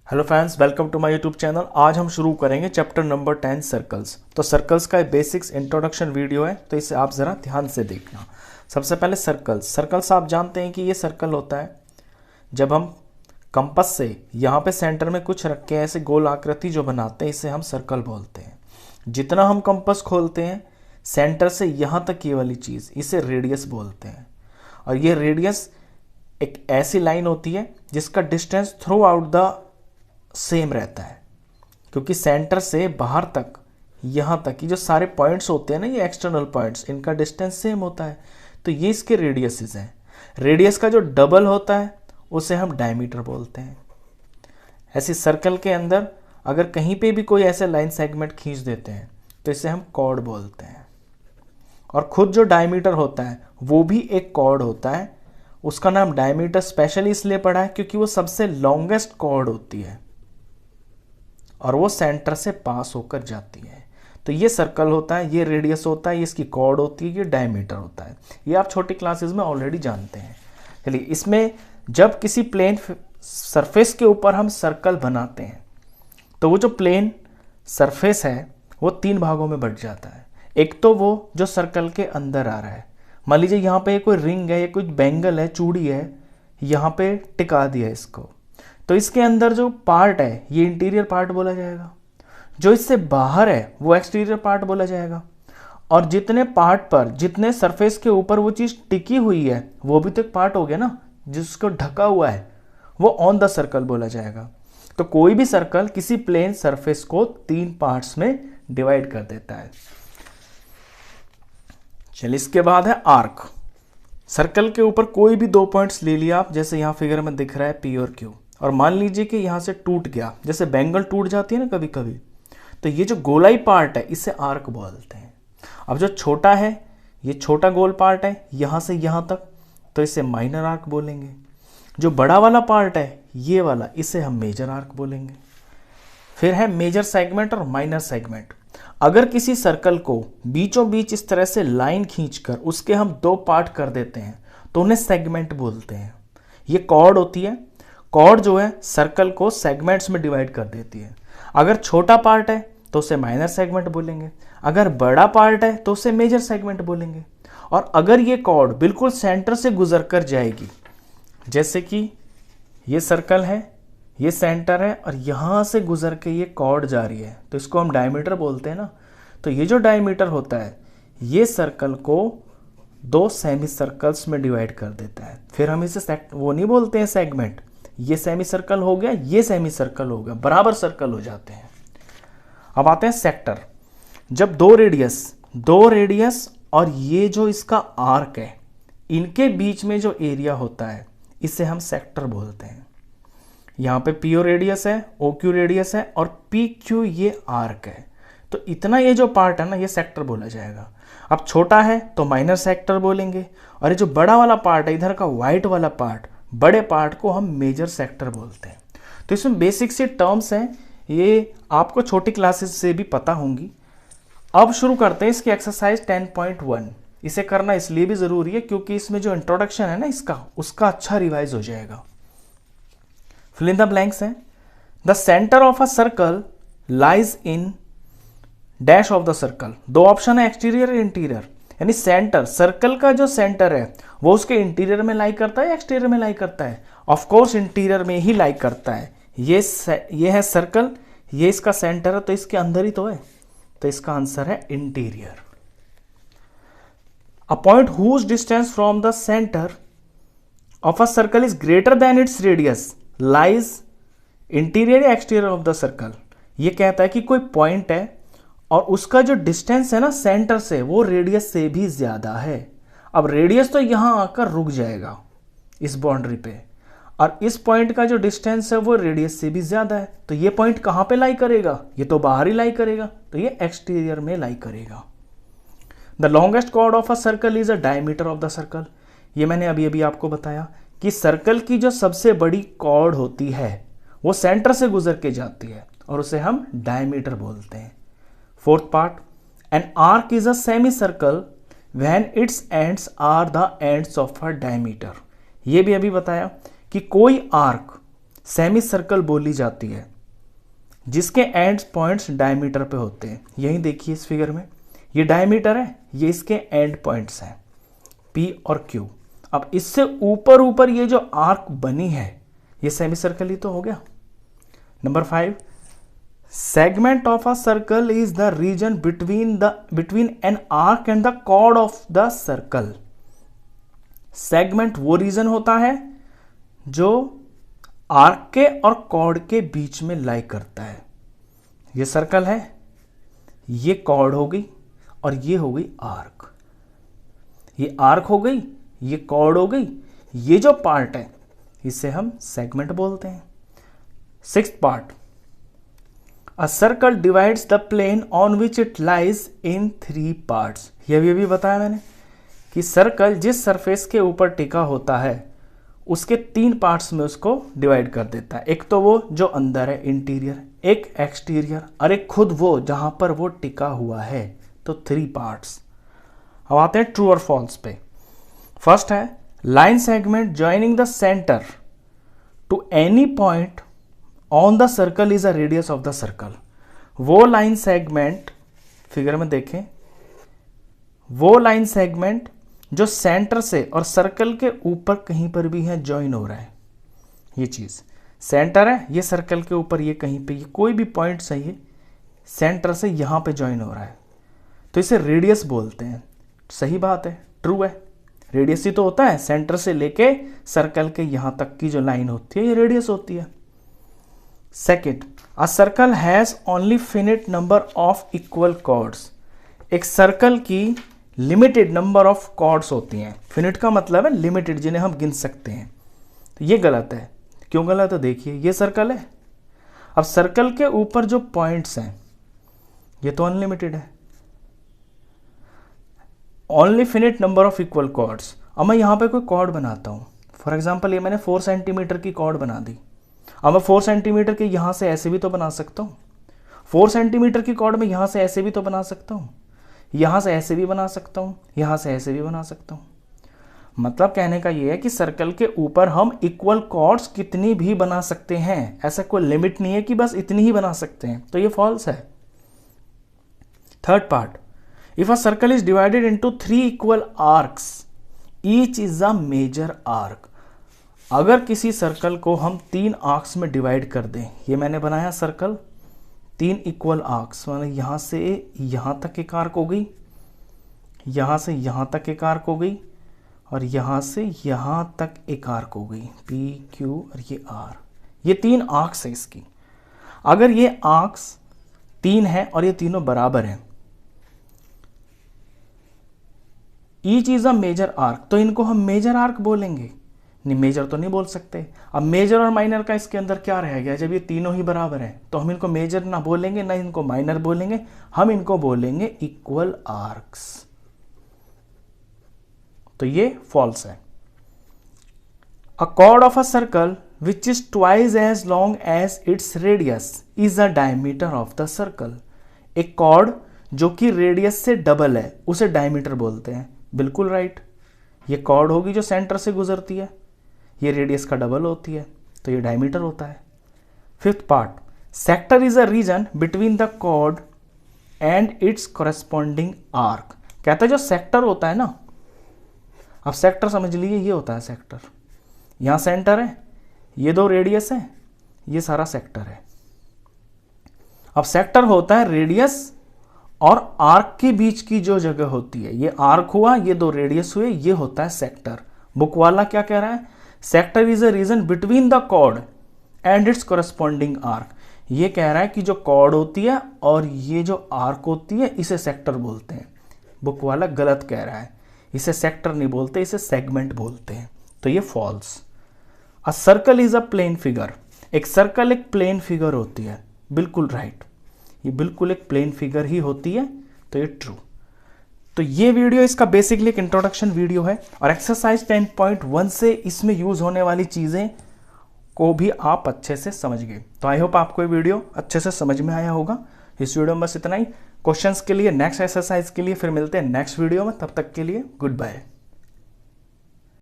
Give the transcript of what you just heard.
Hello friends, welcome to my YouTube channel. आज हम शुरू करेंगे चैप्टर नंबर 10 सर्कल्स। तो सर्कल्स का बेसिक्स इंट्रोडक्शन वीडियो है, तो इसे आप ज़रा ध्यान से देखना। सबसे पहले सर्कल्स आप जानते हैं कि ये सर्कल होता है जब हम कंपास से यहाँ पे सेंटर में कुछ रख के ऐसे गोल आकृति जो बनाते हैं, इसे हम सर्कल बोलते हैं। जितना हम कंपास खोलते हैं सेंटर से यहाँ तक ये वाली चीज़, इसे रेडियस बोलते हैं। और ये रेडियस एक ऐसी लाइन होती है जिसका distance through out the same रहता है, क्योंकि सेंटर से बाहर तक यहाँ तक की जो सारे पॉइंट्स होते हैं ना, ये एक्सटर्नल पॉइंट्स, इनका डिस्टेंस सेम होता है। तो ये इसके रेडियसेस हैं। रेडियस का जो डबल होता है उसे हम डायमीटर बोलते हैं। ऐसी सर्कल के अंदर अगर कहीं पे भी कोई ऐसे लाइन सेगमेंट खींच देते हैं तो इसे हम कॉर्ड बोलते हैं। और खुद जो डायमीटर होता है वो भी एक कॉर्ड होता है। उसका नाम डायमीटर स्पेशली इसलिए पड़ा है क्योंकि वो सबसे लॉन्गेस्ट कॉर्ड होती है और वो सेंटर से पास होकर जाती है। तो ये सर्कल होता है, ये रेडियस होता है, ये इसकी कॉर्ड होती है, ये डायमीटर होता है। ये आप छोटी क्लासेस में ऑलरेडी जानते हैं। चलिए, इसमें जब किसी प्लेन सरफेस के ऊपर हम सर्कल बनाते हैं तो वो जो प्लेन सरफेस है वो तीन भागों में बंट जाता है। एक तो वो जो सर्कल के अंदर आ रहा है, मान लीजिए यहाँ पे कोई रिंग है या कोई बैंगल है, चूड़ी है, यहाँ पे टिका दिया इसको, तो इसके अंदर जो पार्ट है ये इंटीरियर पार्ट बोला जाएगा। जो इससे बाहर है वो एक्सटीरियर पार्ट बोला जाएगा। और जितने पार्ट पर, जितने सरफेस के ऊपर वो चीज़ टिकी हुई है वो भी तो एक पार्ट हो गया ना, जिसको ढका हुआ है, वो ऑन द सर्कल बोला जाएगा। तो कोई भी सर्कल किसी प्लेन सरफेस को तीन पार्ट्स में डिवाइड कर देता है। चलिए, इसके बाद है आर्क। सर्कल के ऊपर कोई भी दो पॉइंट्स ले लिया आप, जैसे यहाँ फिगर में दिख रहा है पी और क्यू, और मान लीजिए कि यहाँ से टूट गया, जैसे बैंगल टूट जाती है ना कभी कभी, तो ये जो गोलाई पार्ट है इसे आर्क बोलते हैं। अब जो छोटा है, ये छोटा गोल पार्ट है यहाँ से यहाँ तक, तो इसे माइनर आर्क बोलेंगे। जो बड़ा वाला पार्ट है ये वाला, इसे हम मेजर आर्क बोलेंगे। फिर है मेजर सेगमेंट और माइनर सेगमेंट। अगर किसी सर्कल को बीचों बीच इस तरह से लाइन खींचकर उसके हम दो पार्ट कर देते हैं तो उन्हें सेगमेंट बोलते हैं। ये कॉर्ड होती है। कॉर्ड जो है सर्कल को सेगमेंट्स में डिवाइड कर देती है। अगर छोटा पार्ट है तो उसे माइनर सेगमेंट बोलेंगे, अगर बड़ा पार्ट है तो उसे मेजर सेगमेंट बोलेंगे। और अगर ये कॉर्ड बिल्कुल सेंटर से गुजर कर जाएगी, जैसे कि ये सर्कल है, ये सेंटर है और यहाँ से गुजर के ये कॉर्ड जा रही है, तो इसको हम डायमीटर बोलते हैं ना। तो ये जो डायमीटर होता है ये सर्कल को दो सेमी सर्कल्स में डिवाइड कर देता है। फिर हम इसे वो नहीं बोलते हैं सेगमेंट, ये सेमी सर्कल हो गया, ये सेमी सर्कल हो गया, बराबर सर्कल हो जाते हैं। अब आते हैं सेक्टर। जब दो रेडियस और ये जो इसका आर्क है, इनके बीच में जो एरिया होता है इसे हम सेक्टर बोलते हैं। यहाँ पे पी ओ रेडियस है, ओ क्यू रेडियस है और पी क्यू ये आर्क है। तो इतना ये जो पार्ट है ना, ये सेक्टर बोला जाएगा। अब छोटा है तो माइनर सेक्टर बोलेंगे, और ये जो बड़ा वाला पार्ट है, इधर का व्हाइट वाला पार्ट, बड़े पार्ट को हम मेजर सेक्टर बोलते हैं। तो इसमें बेसिक से टर्म्स हैं, ये आपको छोटी क्लासेस से भी पता होंगी। अब शुरू करते हैं इसकी एक्सरसाइज 10.1। इसे करना इसलिए भी ज़रूरी है क्योंकि इसमें जो इंट्रोडक्शन है ना इसका, उसका अच्छा रिवाइज हो जाएगा। फिल इन द ब्लैंक्स है। The centre of a circle lies in dash of the circle. दो ऑप्शन है, एक्सटीरियर और इंटीरियर। यानी सेंटर, सर्कल का जो सेंटर है वो उसके इंटीरियर में लाई करता है या एक्सटीरियर में लाई करता है? ऑफ कोर्स इंटीरियर में ही लाई करता है। ये है सर्कल, ये इसका सेंटर है, तो इसके अंदर ही तो है, तो इसका आंसर है interior. A point whose distance from the centre of a circle is greater than its radius lies interior या एक्सटीरियर ऑफ द सर्कल। ये कहता है कि कोई पॉइंट है और उसका जो डिस्टेंस है ना सेंटर से, वो रेडियस से भी ज्यादा है। अब रेडियस तो यहां आकर रुक जाएगा इस बाउंड्री पे, और इस पॉइंट का जो डिस्टेंस है वो रेडियस से भी ज्यादा है। तो ये पॉइंट कहां पे लाई करेगा? ये तो बाहर ही लाई करेगा, तो ये एक्सटीरियर में लाई करेगा। The longest chord of a circle is a diameter of the circle. ये मैंने अभी अभी आपको बताया कि सर्कल की जो सबसे बड़ी कॉर्ड होती है वो सेंटर से गुजर के जाती है और उसे हम डायमीटर बोलते हैं। Fourth part, an arc is a semi circle when its ends are the ends of a diameter. ये भी अभी बताया कि कोई आर्क सेमी सर्कल बोली जाती है जिसके एंड पॉइंट्स डायमीटर पे होते हैं। यही देखिए इस फिगर में, ये डायमीटर है, ये इसके एंड पॉइंट्स हैं P और Q। अब इससे ऊपर ऊपर ये जो आर्क बनी है ये सेमी सर्कल ही तो हो गया। Number 5, segment of a circle is the region between an arc and the chord of the circle. Segment वो रीजन होता है जो आर्क के और कॉर्ड के बीच में लाई करता है। ये सर्कल है, ये कॉर्ड हो गई और ये हो गई आर्क। ये आर्क हो गई, ये कॉर्ड हो गई, ये जो पार्ट है इसे हम सेगमेंट बोलते हैं। 6th part, a circle divides the plane on which it lies in 3 parts. ये भी बताया मैंने कि सर्कल जिस सरफेस के ऊपर टिका होता है उसके 3 पार्ट्स में उसको डिवाइड कर देता है। एक तो वो जो अंदर है इंटीरियर, एक एक्सटीरियर और एक खुद वो जहां पर वो टिका हुआ है, तो 3 पार्ट्स। अब आते हैं ट्रू और फॉल्स पे। फर्स्ट है line segment joining the centre to any point on the circle is a radius of the circle. वो लाइन सेगमेंट, फिगर में देखें, वो लाइन सेगमेंट जो सेंटर से और सर्कल के ऊपर कहीं पर भी है ज्वाइन हो रहा है। ये चीज सेंटर है, ये सर्कल के ऊपर, ये कहीं पे, ये कोई भी पॉइंट सही है, सेंटर से यहां पे ज्वाइन हो रहा है तो इसे रेडियस बोलते हैं। सही बात है, ट्रू है, रेडियस ही तो होता है, सेंटर से लेके सर्कल के यहां तक की जो लाइन होती है ये रेडियस होती है। Second, a circle has only finite number of equal chords. एक सर्कल की लिमिटेड नंबर ऑफ कॉर्ड्स होती हैं। फिनिट का मतलब है लिमिटेड, जिन्हें हम गिन सकते हैं। तो ये गलत है। क्यों गलत है? देखिए ये सर्कल है, अब सर्कल के ऊपर जो पॉइंट्स हैं ये तो अनलिमिटेड है। Only finite number of equal chords. अब मैं यहां पे कोई कॉर्ड बनाता हूं, फॉर एग्जांपल ये मैंने 4 सेंटीमीटर की कॉर्ड बना दी। अब मैं 4 सेंटीमीटर के यहां से ऐसे भी तो बना सकता हूं, 4 सेंटीमीटर की कॉर्ड में यहां से ऐसे भी तो बना सकता हूं, यहां से ऐसे भी बना सकता हूं, यहां से ऐसे भी बना सकता हूं। मतलब कहने का यह है कि सर्कल के ऊपर हम इक्वल कॉर्ड्स कितनी भी बना सकते हैं, ऐसा कोई लिमिट नहीं है कि बस इतनी ही बना सकते हैं, तो ये फॉल्स है। Third part, if a circle is divided into 3 equal arcs each is a major arc. अगर किसी सर्कल को हम 3 आर्क्स में डिवाइड कर दें, ये मैंने बनाया सर्कल 3 इक्वल आर्क्स, मतलब यहां से यहां तक एक आर्क हो गई, यहां से यहां तक एक आर्क हो गई और यहां से यहां तक एक आर्क हो गई, पी क्यू और ये आर। ये 3 आर्क्स है इसकी। अगर ये आर्क्स 3 है और ये तीनों बराबर हैं, each is a major arc, तो इनको हम मेजर आर्क बोलेंगे। नहीं, मेजर तो नहीं बोल सकते। अब मेजर और माइनर का इसके अंदर क्या रह गया? जब ये तीनों ही बराबर हैं तो हम इनको मेजर ना बोलेंगे ना इनको माइनर बोलेंगे, हम इनको बोलेंगे इक्वल आर्क्स। तो ये फॉल्स है। A chord of a circle which is twice as long as its radius is a diameter of the circle. एक कॉर्ड जो कि रेडियस से डबल है उसे डायमीटर बोलते हैं। बिल्कुल राइट, ये कॉर्ड होगी जो सेंटर से गुजरती है, ये रेडियस का डबल होती है, तो ये डायमीटर होता है। Fifth part, sector is a region between the chord and its corresponding arc. कहता है जो सेक्टर होता है ना, अब सेक्टर समझ लीजिए, ये होता है सेक्टर, यहां सेंटर है, ये 2 रेडियस है, ये सारा सेक्टर है। अब सेक्टर होता है रेडियस और आर्क के बीच की जो जगह होती है, ये आर्क हुआ, ये 2 रेडियस हुए, ये होता है सेक्टर। बुक वाला क्या कह रहा है? Sector is a region between the chord and its corresponding arc. ये कह रहा है कि जो कॉर्ड होती है और ये जो आर्क होती है इसे सेक्टर बोलते हैं। बुक वाला गलत कह रहा है, इसे सेक्टर नहीं बोलते, इसे सेगमेंट बोलते हैं, तो ये false. A circle is a plane figure. एक सर्कल एक प्लेन फिगर होती है, बिल्कुल राइट, ये बिल्कुल एक प्लेन फिगर ही होती है, तो ये ट्रू। तो ये वीडियो इसका बेसिकली एक इंट्रोडक्शन वीडियो है और एक्सरसाइज 10.1 से इसमें यूज होने वाली चीजें को भी आप अच्छे से समझ गए। तो आई होप आपको ये वीडियो अच्छे से समझ में आया होगा। इस वीडियो में बस इतना ही। क्वेश्चंस के लिए, नेक्स्ट एक्सरसाइज के लिए फिर मिलते हैं नेक्स्ट वीडियो में। तब तक के लिए गुड बाय।